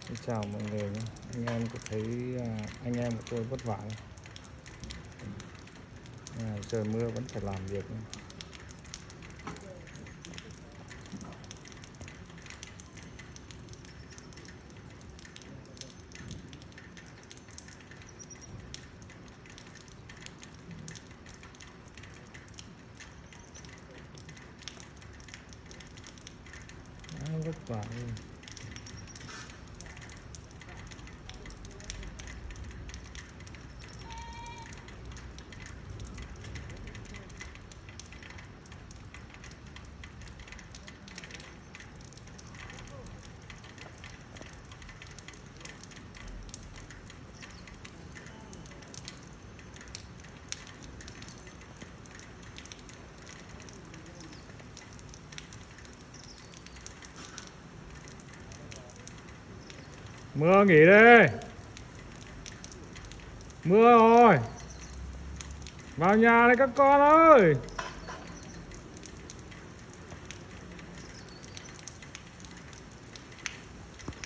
Xin chào mọi người nhé. Anh em có thấy anh em của tôi vất vả không? Trời mưa vẫn phải làm việc nhé. Vất vả luôn. Mưa nghỉ đi. Mưa rồi. Vào nhà đây các con ơi.